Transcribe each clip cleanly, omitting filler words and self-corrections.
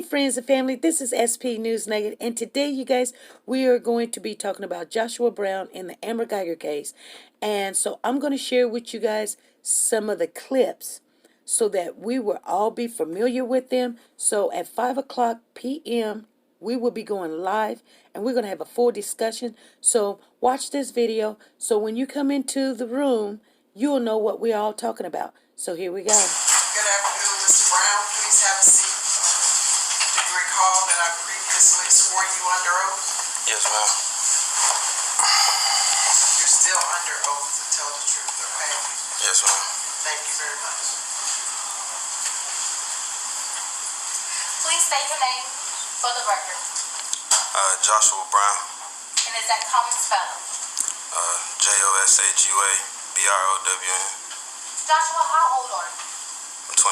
friends and family. This is SP News Nugget, and today, you guys, we are going to be talking about Joshua Brown and the Amber Geiger case. And so I'm going to share with you guys some of the clips so that we will all be familiar with them. So at 5 o'clock p.m., we will be going live, and we're going to have a full discussion. So watch this video, so when you come into the room, you'll know what we're all talking about. So here we go. Good afternoon, Mr. Brown. Please have a seat. Do you recall that I previously swore you under oath? Yes, ma'am. You're still under oath to tell the truth, okay? Yes, ma'am. Thank you very much. Please state your name for the record. Joshua Brown. And is that common spelling? Joshua Joshua, how old are you? I'm 28.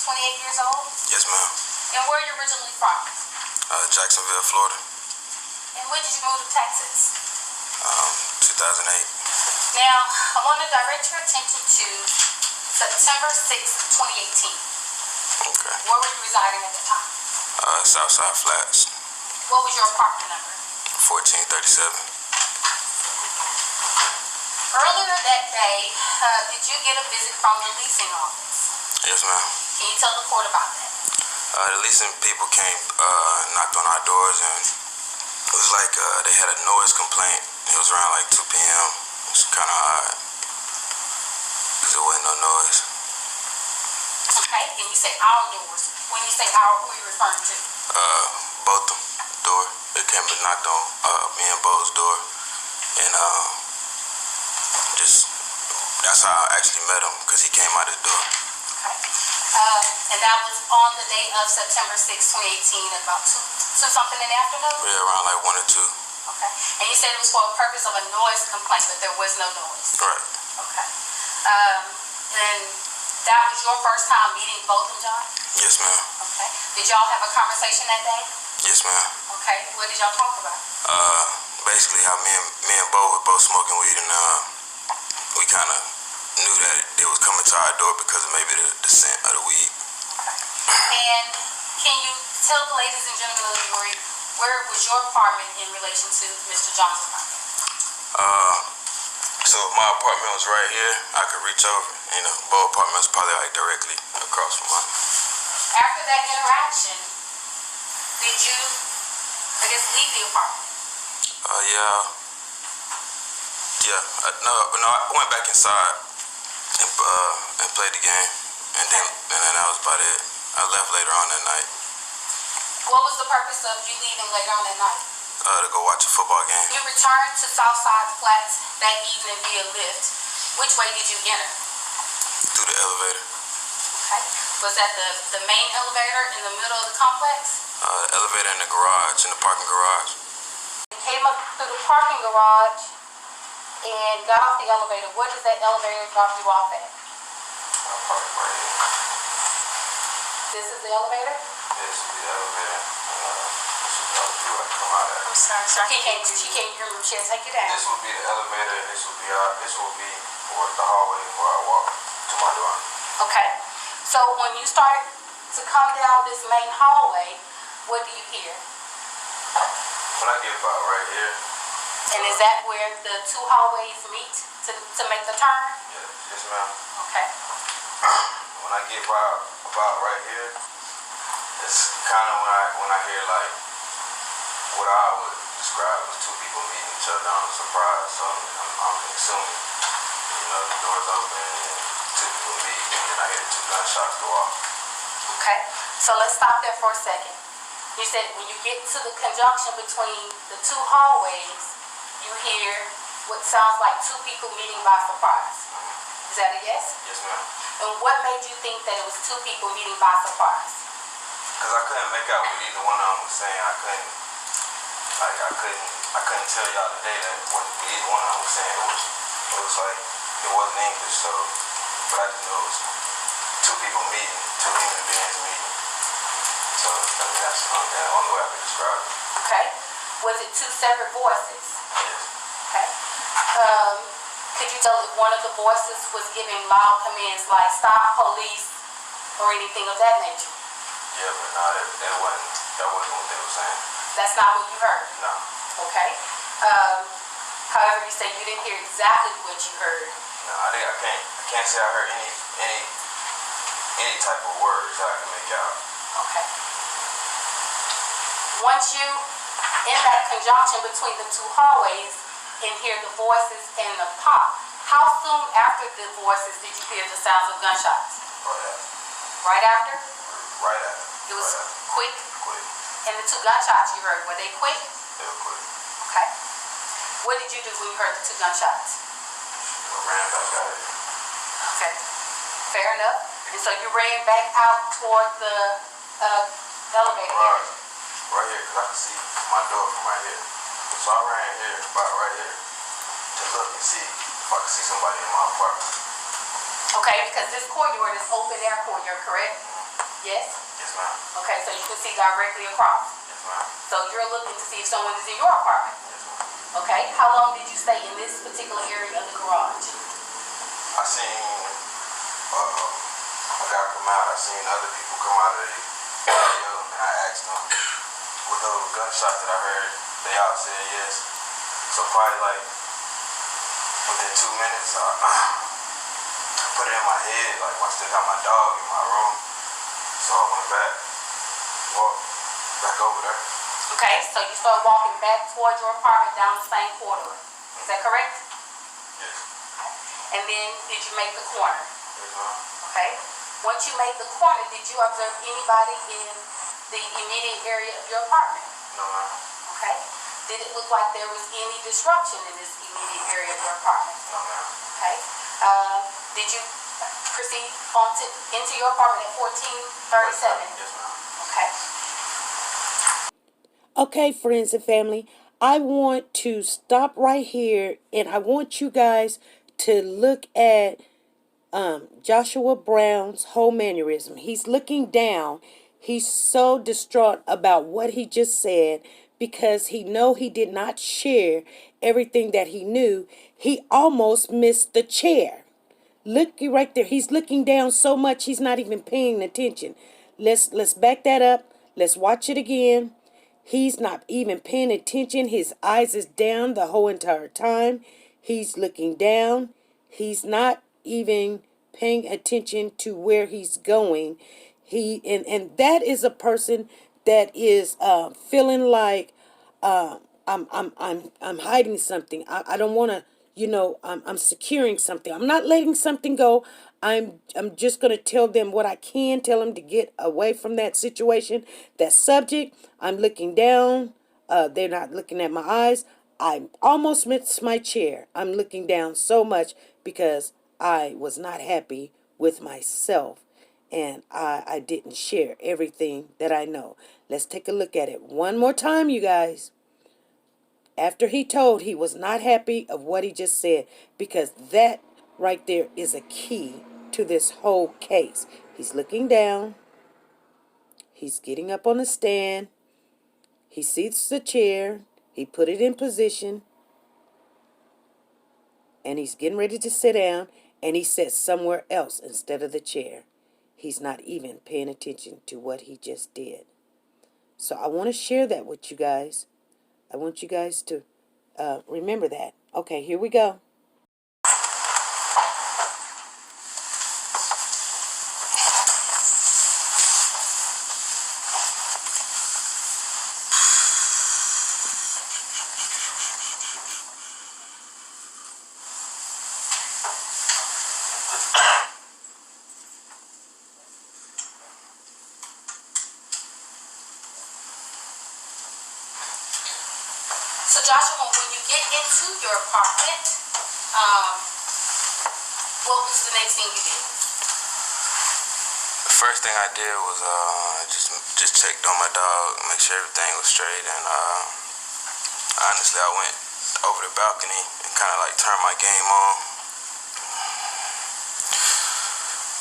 28 years old? Yes, ma'am. And where are you originally from? Jacksonville, Florida. And when did you move to Texas? 2008. Now, I want to direct your attention to September 6, 2018. Okay. Where were you residing at the time? Southside Flats. What was your apartment number? 1437. Earlier that day, did you get a visit from the leasing office? Yes, ma'am. Can you tell the court about that? The leasing people came, knocked on our doors, and it was like they had a noise complaint. It was around like 2 p.m. It was kind of odd because there wasn't no noise. Okay, and you say our doors. When you say our, who are you referring to? Both them door. They came and knocked on me and Bo's door, and just that's how I actually met him, because he came out his door. Okay. And that was on the day of September 6, 2018 at about 2 something in the afternoon? Yeah, around like 1 or 2. Okay. And you said it was for a purpose of a noise complaint, but there was no noise? Right. Okay. And that was your first time meeting Botham John? Yes, ma'am. Okay. Did y'all have a conversation that day? Yes, ma'am. Okay. What did y'all talk about? Basically how me and Bo were both smoking weed, and we kind of knew that it was coming to our door because of maybe the scent of the weed. Okay. And can you tell the ladies and gentlemen of the jury, where was your apartment in relation to Mr. John's apartment? So my apartment was right here. I could reach over. You know, Bo's apartment was probably like directly across from mine. After that interaction, did you, I guess, leave the apartment? Yeah. No, I went back inside and played the game, and then that was about it. I left later on that night. What was the purpose of you leaving later on that night? To go watch a football game. You returned to Southside Flats that evening via Lyft. Which way did you enter? Through the elevator. Okay. Was that the main elevator in the middle of the complex? The elevator in the garage, in the parking garage. You came up through the parking garage and got off the elevator. Where does that elevator drop you off at? Parking right here. This is the elevator? This is the elevator. This is the elevator I come out at. I'm sorry, sir. She can't hear me. She'll take you down. This will be the elevator, and this will be the hallway where I walk to my door. Okay. So when you started to come down this main hallway, what do you hear? When I get about right here. And is that where the two hallways meet to make the turn? Yes, ma'am. Okay. When I get about right here, it's kind of when I hear like what I would describe as two people meeting each other on a surprise. So I'm assuming, the door's open and two people meet, and then I hear 2 gunshots go off. Okay. So let's stop there for a second. You said when you get to the conjunction between the two hallways, you hear what sounds like 2 people meeting by surprise. Is that a yes? Yes, ma'am. And what made you think that it was 2 people meeting by surprise? Because I couldn't make out what either one of them was saying. I couldn't tell y'all today that what either one of them was saying. It was like, it wasn't English, but I just know it was 2 people meeting, 2 human beings meeting. So that's the only way I could describe it. Okay. Was it 2 separate voices? Yes. Okay. Could you tell if one of the voices was giving loud commands like stop, police, or anything of that nature? Yeah, but nah, that wasn't what they were saying. That's not what you heard. No. Okay. However, you say you didn't hear exactly what you heard. No, I can't say I heard any type of words that I can make out. Okay. Once you, in that conjunction between the two hallways, and hear the voices and the pop, how soon after the voices did you hear the sounds of gunshots? Right after. Right after? Right after. It was right after. quick? Quick. And the two gunshots you heard, were they quick? They were quick. Okay. What did you do when you heard the two gunshots? I ran back out of here. Okay. Fair enough. And so you ran back out toward the elevator area? Right here, because I can see my door from right here. So I ran here, about right here, to look and see if I could see somebody in my apartment. Okay, because this corridor is open air corridor, correct? Yes? Yes, ma'am. Okay, so you can see directly across. Yes, ma'am. So you're looking to see if someone is in your apartment. Yes, ma'am. Okay, how long did you stay in this particular area of the garage? I seen a guy come out. I seen other people come out of the area, and I asked them, with those gunshots that I heard, they all said yes. So probably like within 2 minutes, I put it in my head, like I still got my dog in my room. So I went walked back over there. Okay, so you start walking back towards your apartment down the same corridor. Is that correct? Yes. And then did you make the corner? Yes, ma'am. Okay. Once you made the corner, did you observe anybody in the immediate area of your apartment? No, ma'am. Okay. Did it look like there was any disruption in this immediate area of your apartment? No, ma'am. Okay. Did you proceed into your apartment at 1437? Yes, ma'am. Okay. Okay, friends and family, I want to stop right here and I want you guys to look at Joshua Brown's whole mannerism. He's looking down. He's so distraught about what he just said because he did not share everything that he knew. He almost missed the chair. Look right there. He's looking down so much he's not even paying attention. Let's back that up. Let's watch it again. He's not even paying attention. His eyes is down the whole entire time. He's looking down. He's not even paying attention to where he's going. And that is a person that is feeling like I'm hiding something. I don't want to, I'm securing something. I'm not letting something go. I'm just going to tell them what I can, tell them to get away from that situation, that subject. I'm looking down. They're not looking at my eyes. I almost missed my chair. I'm looking down so much because I was not happy with myself. And I didn't share everything that I know. Let's take a look at it one more time, you guys. After he told he was not happy of what he just said, because that right there is a key to this whole case. He's looking down. He's getting up on the stand. He sees the chair. He put it in position. And he's getting ready to sit down. And he sits somewhere else instead of the chair. He's not even paying attention to what he just did. So I want to share that with you guys. I want you guys to remember that. Okay, here we go. So Joshua, when you get into your apartment, what was the next thing you did? The first thing I did was just checked on my dog, make sure everything was straight, and honestly, I went over the balcony and kind of like turned my game on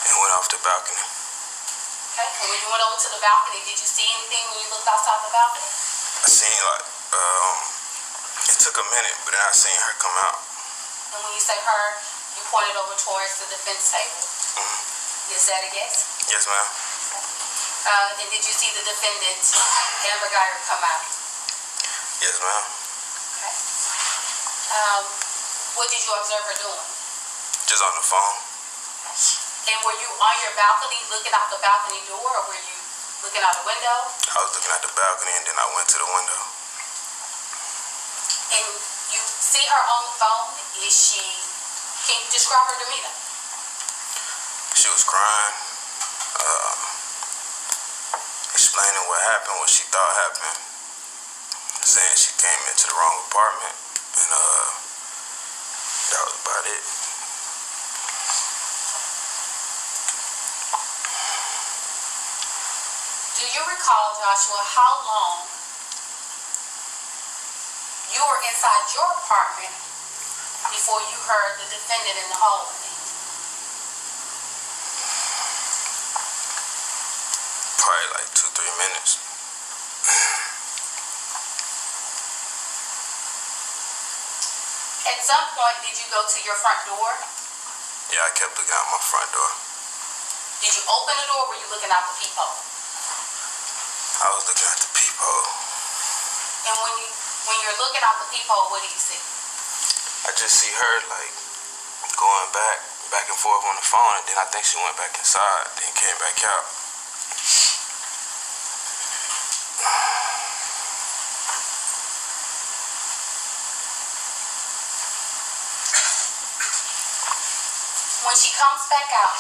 and went off the balcony. Okay, and when you went over to the balcony, did you see anything when you looked outside the balcony? I seen like it took a minute, but then I seen her come out. And when you say her, you pointed over towards the defense table. Mm-hmm. Is that a yes? Yes, ma'am. And did you see the defendant, Amber Geiger, come out? Yes, ma'am. Okay. What did you observe her doing? Just on the phone. And were you on your balcony looking out the balcony door, or were you looking out the window? I was looking at the balcony and then I went to the window. And you see her on the phone. Can you describe her demeanor? She was crying, explaining what happened, what she thought happened, saying she came into the wrong apartment, and that was about it. Do you recall, Joshua, how long you were inside your apartment before you heard the defendant in the hallway? Probably like 2-3 minutes. At some point, did you go to your front door? Yeah, I kept looking out my front door. Did you open the door, or were you looking out the peephole? I was looking at the peephole. And when you're looking out the peephole, what do you see? I just see her like going back and forth on the phone, and then I think she went back inside, then came back out. When she comes back out,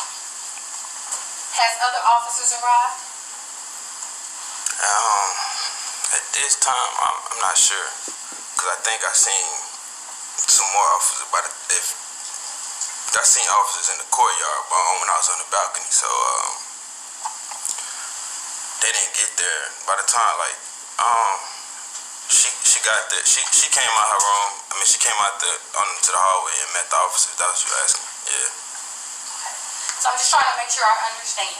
has other officers arrived? At this time, I'm not sure, because I think I seen some more officers, but I seen officers in the courtyard when I was on the balcony, so they didn't get there. By the time, like, she got there, she came out her room, she came out to the hallway and met the officers. That was what you asking? Yeah. So I'm just trying to make sure I understand.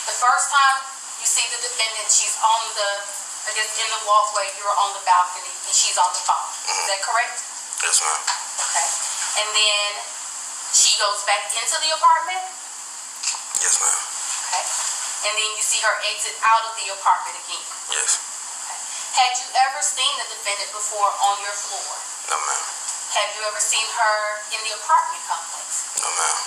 The first time you see the defendant, she's on in the walkway, you're on the balcony, and she's on the phone. Is that correct? Yes, ma'am. Okay. And then she goes back into the apartment? Yes, ma'am. Okay. And then you see her exit out of the apartment again? Yes. Okay. Had you ever seen the defendant before on your floor? No, ma'am. Have you ever seen her in the apartment complex? No, ma'am.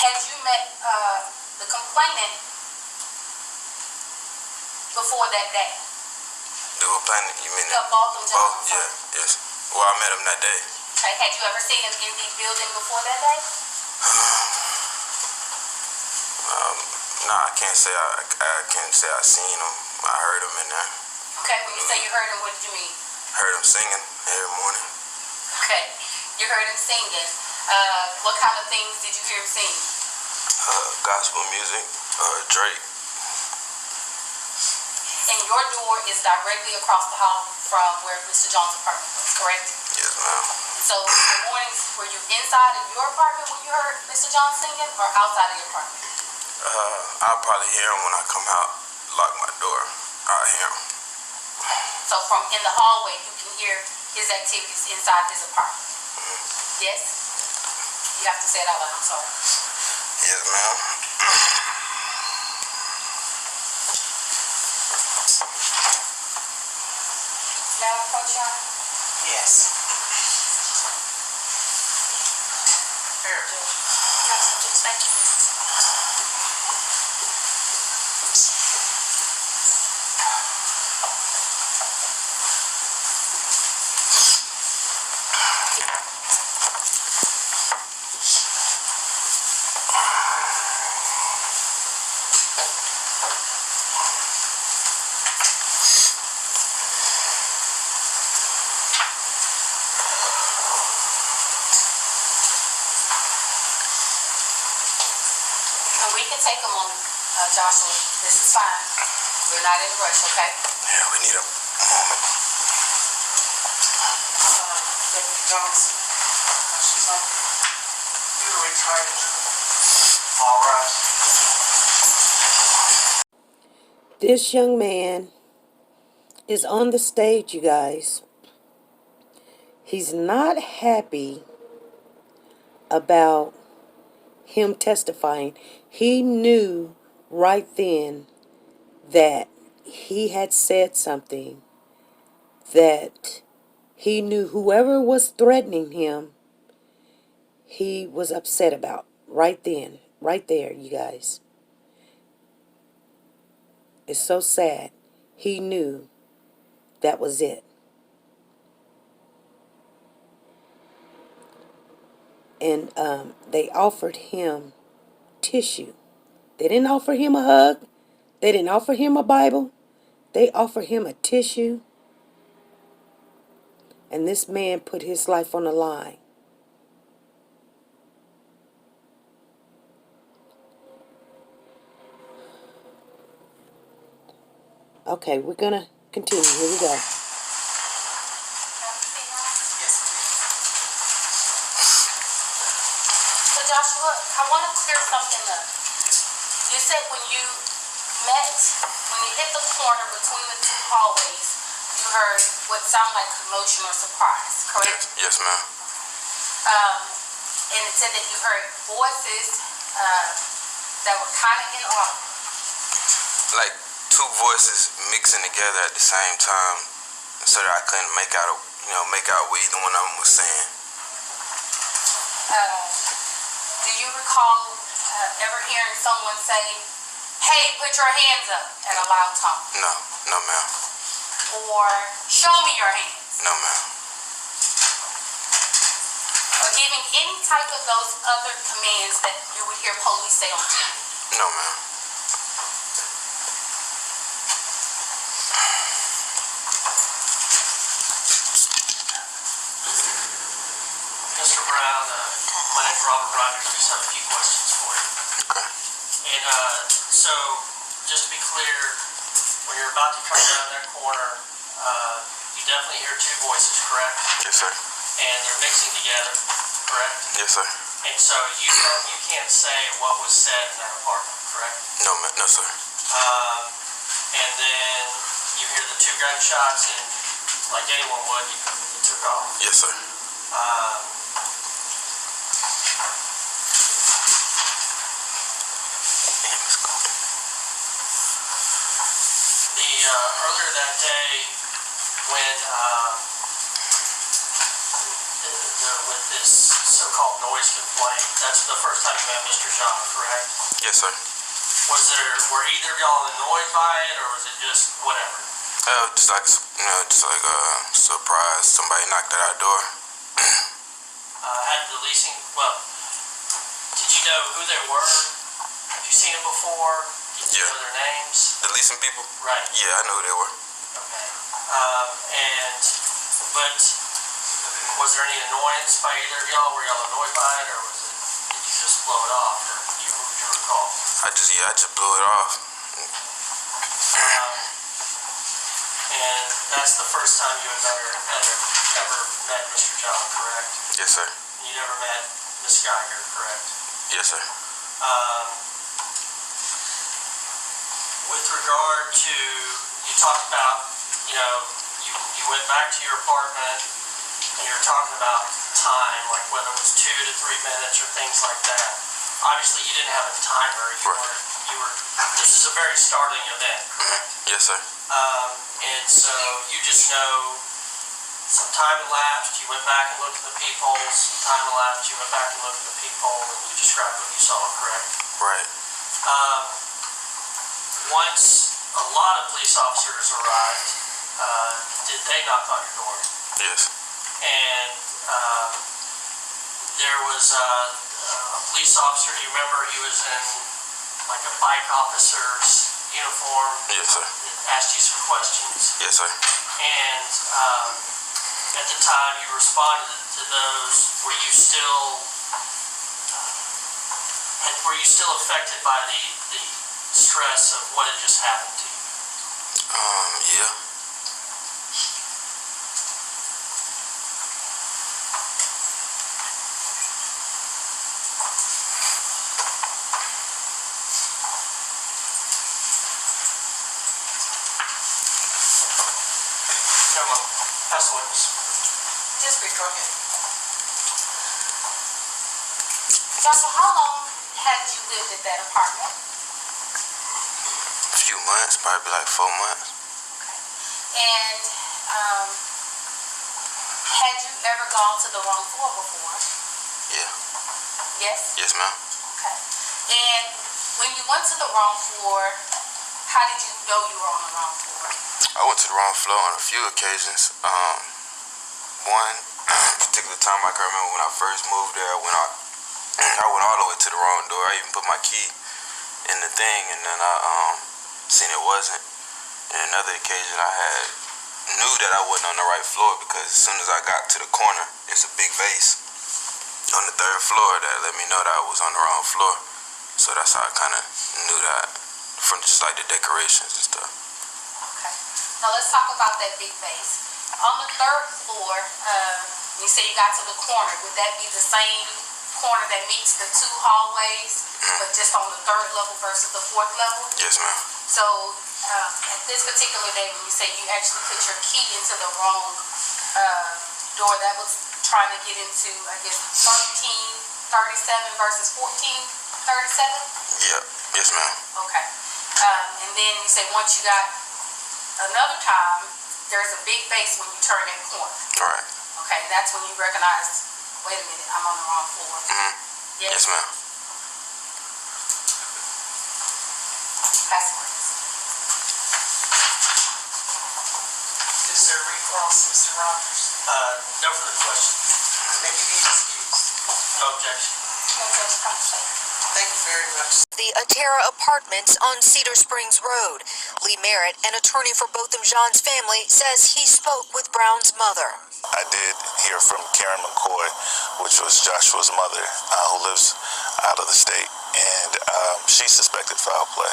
Had you met the complainant before that day? The complainant, you mean? Botham Oh, Jones. yeah, yes. Well, I met him that day. Okay. Had you ever seen him in the building before that day? Nah, I can't say I seen him. I heard him in there. Okay. When you say you heard him, what did you mean? Heard him singing every morning. Okay. You heard him singing. What kind of things did you hear him sing? Gospel music, Drake. And your door is directly across the hall from where Mr. Jones' apartment was, correct? Yes, ma'am. So in the mornings, were you inside of your apartment when you heard Mr. Jones singing, or outside of your apartment? I'll probably hear him when I come out, lock my door. I'll hear him. So from in the hallway, you can hear his activities inside his apartment. Yes? You have to say it out loud, I'm sorry. Yes, ma'am. Now, Coach John? Yes. Here. Thank you. We can take a moment, Joshua. This is fine. We're not in a rush, okay? Yeah, we need a moment. Deputy Johnson, she's on. You were retired. All right. This young man is on the stage, you guys. He's not happy about him testifying. He knew right then that he had said something that he knew whoever was threatening him, he was upset about. Right then, right there, you guys. It's so sad. He knew that was it. And they offered him tissue. They didn't offer him a hug. They didn't offer him a Bible. They offered him a tissue. And this man put his life on the line. Okay, we're going to continue. Here we go. Yes, So Joshua, I want to clear something up. You said when you hit the corner between the two hallways, you heard what sounded like commotion or surprise, correct? Yes, ma'am. And it said that you heard voices that were kind of inaudible. Like two voices mixing together at the same time, so that I couldn't make out what either one of them was saying. Do you recall ever hearing someone say, "Hey, put your hands up," at a loud tone? No, ma'am. Or "Show me your hands," No, ma'am. or giving any type of those other commands that you would hear police say on TV? No, ma'am. Mr. Brown, my name's Robert Rogers. I just have a few questions for you. Okay. And so, just to be clear, when you're about to turn around that corner, you definitely hear two voices, correct? Yes, sir. And they're mixing together, correct? Yes, sir. And so you can't say what was said in that apartment, correct? No, ma'am. No, sir. And then you hear the two gunshots, and like anyone would, you took off. Yes, sir. Earlier that day, when with this so-called noise complaint, that's the first time you met Mr. Jean, correct? Yes, sir. Were either of y'all annoyed by it, or was it just whatever? Just like surprise. Somebody knocked at our door. Had the leasing? Well, did you know who they were? Have you seen them before? Did you know their names? The leasing people? Right. Yeah, I know who they were. Okay. But was there any annoyance by either of y'all? Were y'all annoyed by it, or did you just blow it off? Or do you recall? I just blew it off. And that's the first time you had ever met Mr. John, correct? Yes, sir. You never met Miss Geiger, correct? Yes, sir. With regard to, you talked about, you went back to your apartment and you were talking about time, like whether it was 2 to 3 minutes or things like that. Obviously, you didn't have a timer. This is a very startling event, correct? Yes, sir. And so you just know some time elapsed, you went back and looked at the people, some time elapsed, you went back and looked at the people, and you described what you saw, correct? Right. Once a lot of police officers arrived, did they knock on your door? Yes. And there was a police officer, do you remember he was in like a bike officer's uniform? Yes, sir. Asked you some questions. Yes, sir. And at the time you responded to those, were you still affected by the stress of what had just happened to you? Yeah. No, ma'am. That's the witness. Just brief, go ahead. Joshua, how long had you lived at that apartment? A few months, probably like 4 months. And had you ever gone to the wrong floor before? Yeah. Yes? Yes, ma'am. Okay. And when you went to the wrong floor, how did you know you were on the wrong floor? I went to the wrong floor on a few occasions. One particular time I can remember when I first moved there, I went all the way to the wrong door. I even put my key in the thing, and then I seen it wasn't. And another occasion I knew that I wasn't on the right floor because as soon as I got to the corner, it's a big vase on the 3rd floor that let me know that I was on the wrong floor. So that's how I kind of knew that from just like the decorations and stuff. Okay. Now let's talk about that big vase. On the 3rd floor, you say you got to the corner. Would that be the same corner that meets the 2 hallways, but just on the 3rd level versus the 4th level? Yes, ma'am. So at this particular day, when you say you actually put your key into the wrong door, that was trying to get into, I guess, 1337 versus 1437? Yep. Yes, ma'am. Okay. And then you say once you got another time, there's a big vase when you turn that corner. Right. Okay, and that's when you recognize, wait a minute, I'm on the wrong floor. Yes, ma'am. Pass the witness. Is there a recross, Mr. Rogers? No further questions. May you be excused. No objection. No judge conversation. Thank you very much. The Atera Apartments on Cedar Springs Road. Lee Merritt, an attorney for Botham Jean's family, says he spoke with Brown's mother. I did hear from Karen McCoy, which was Joshua's mother, who lives out of the state, and she suspected foul play.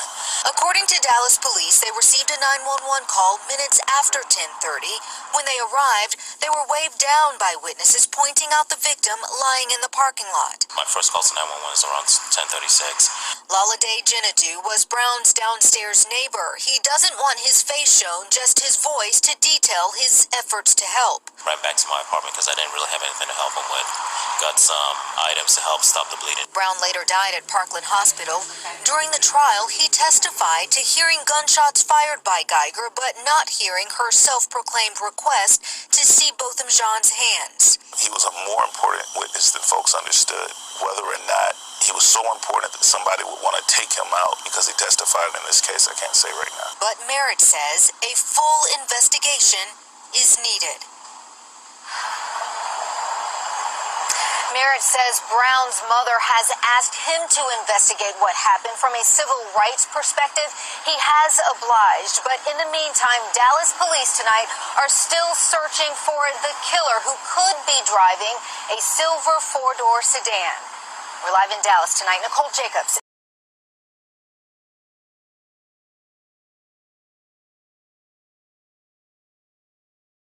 According to Dallas police, they received a 911 call minutes after 10:30. When they arrived, they were waved down by witnesses pointing out the victim lying in the parking lot. My first call to 911 is around 10:36. Lalade Jinadu was Brown's downstairs neighbor. He doesn't want his face shown, just his voice to detail his efforts to help. Right back to my apartment because I didn't really have anything to help him with. Got some items to help stop the bleeding. Brown later died at Parkland Hospital. During the trial, he testified to hearing gunshots fired by Geiger, but not hearing her self-proclaimed request to see Botham Jean's hands. He was a more important witness than folks understood. Whether or not he was so important that somebody would want to take him out because he testified in this case, I can't say right now. But Merritt says a full investigation is needed. Merritt says Brown's mother has asked him to investigate what happened from a civil rights perspective. He has obliged, but in the meantime, Dallas police tonight are still searching for the killer who could be driving a silver 4-door sedan. We're live in Dallas tonight. Nicole Jacobs.